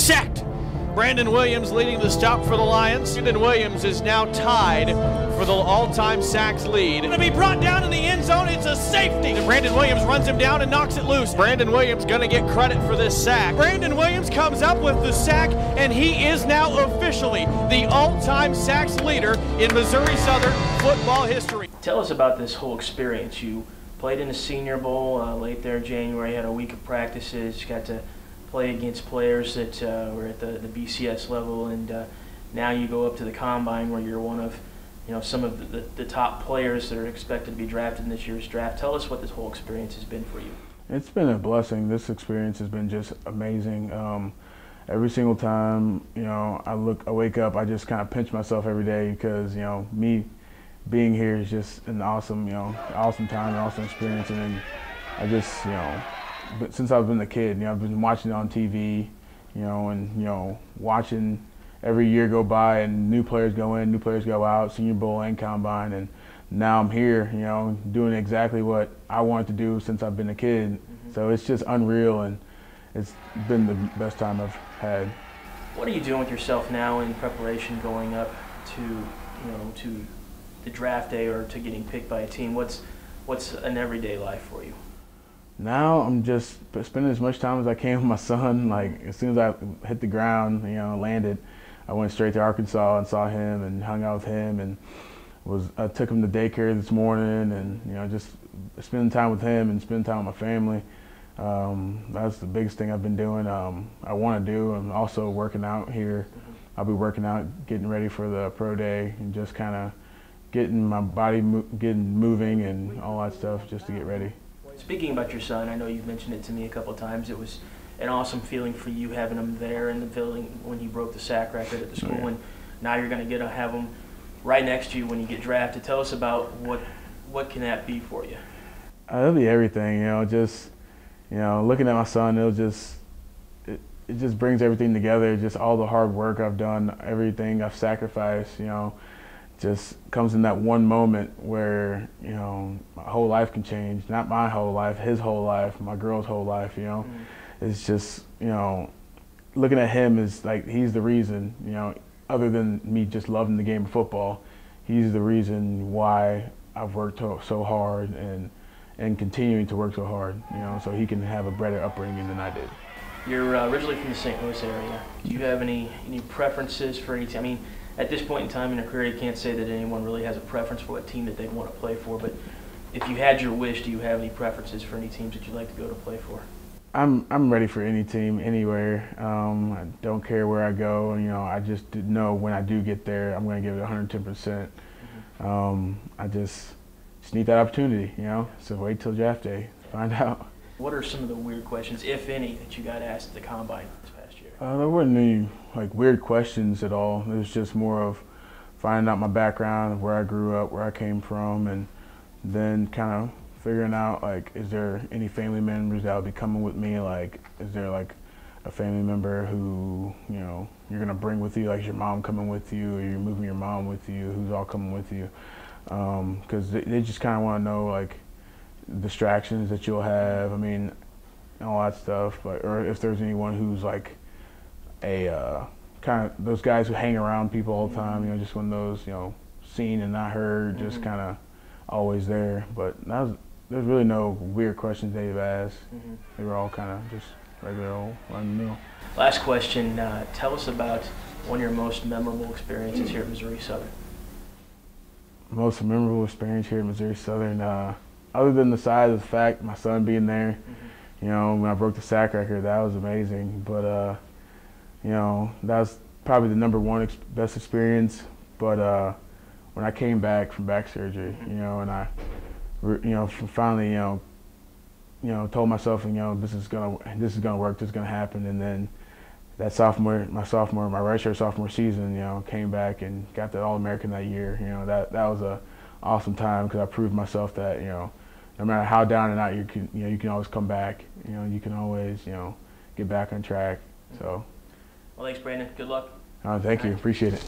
sacked. Brandon Williams leading the stop for the Lions. Brandon Williams is now tied for the all-time sacks lead. Going to be brought down in the end zone. It's a safety. And Brandon Williams runs him down and knocks it loose. Brandon Williams going to get credit for this sack. Brandon Williams comes up with the sack, and he is now officially the all-time sacks leader in Missouri Southern football history. Tell us about this whole experience. You played in the Senior Bowl late there in January, had a week of practices, got to play against players that were at the BCS level, and now you go up to the Combine where you're one of some of the top players that are expected to be drafted in this year's draft. Tell us what this whole experience has been for you. It's been a blessing. This experience has been just amazing. Every single time I wake up, I just kind of pinch myself every day because me being here is just an awesome awesome time, an awesome experience, and then I just but since I've been a kid, I've been watching it on TV, and watching every year go by and new players go in, new players go out, Senior Bowl and Combine, and now I'm here, doing exactly what I wanted to do since I've been a kid. Mm-hmm. So it's just unreal, and it's been the best time I've had. What are you doing with yourself now in preparation going up to to the draft day or to getting picked by a team? What's an everyday life for you? Now I'm just spending as much time as I can with my son. Like as soon as I hit the ground, landed, I went straight to Arkansas and saw him and hung out with him, and I took him to daycare this morning, and just spending time with him and spending time with my family. That's the biggest thing I've been doing. I want to do. I'm also working out here. I'll be working out, getting ready for the pro day, and just kind of getting my body getting moving and all that stuff just to get ready. Speaking about your son, I know you've mentioned it to me a couple of times. It was an awesome feeling for you having him there in the building when he broke the sack record at the school, and now you're going to get to have him right next to you when you get drafted. Tell us about what can that be for you? It'll be everything, just looking at my son, it just brings everything together. Just all the hard work I've done, everything I've sacrificed, just comes in that one moment where my whole life can change. Not my whole life, his whole life, my girl's whole life. It's just looking at him is like he's the reason. Other than me just loving the game of football, he's the reason why I've worked so hard and continuing to work so hard. So he can have a better upbringing than I did. You're originally from the St. Louis area. Do you have any preferences for any team? I mean, at this point in time in your career, you can't say that anyone really has a preference for what team that they want to play for, but if you had your wish, do you have any preferences for any teams that you'd like to go to play for? I'm ready for any team, anywhere. I don't care where I go. I just know when I do get there, I'm going to give it 110%. I just need that opportunity, So wait till draft day, find out. What are some of the weird questions, if any, that you got asked at the Combine this past year? There wasn't any weird questions at all. It was just more of finding out my background, where I grew up, where I came from, and then kind of figuring out is there any family members that will be coming with me? Is there a family member who you're gonna bring with you? Is your mom coming with you, or you're moving your mom with you? Who's all coming with you? Because they just kind of want to know distractions that you'll have. I mean, all that stuff. Or if there's anyone who's a kind of those guys who hang around people all the time. Just one of those seen and not heard, just kind of always there. But there's really no weird questions they've asked. They were all kind of just regular old run-of-the-mill. Last question. Tell us about one of your most memorable experiences here at Missouri Southern. Most memorable experience here at Missouri Southern, other than the side of the fact my son being there, when I broke the sack record, that was amazing. But that was probably the #1 best experience. But when I came back from back surgery, and I, finally, told myself, this is gonna work, this is gonna happen, and then that my redshirt sophomore season, came back and got the All-American that year. That was a awesome time because I proved myself that no matter how down and out you can always come back. You can always get back on track. So. Well, thanks, Brandon. Good luck. Thank you. Appreciate it.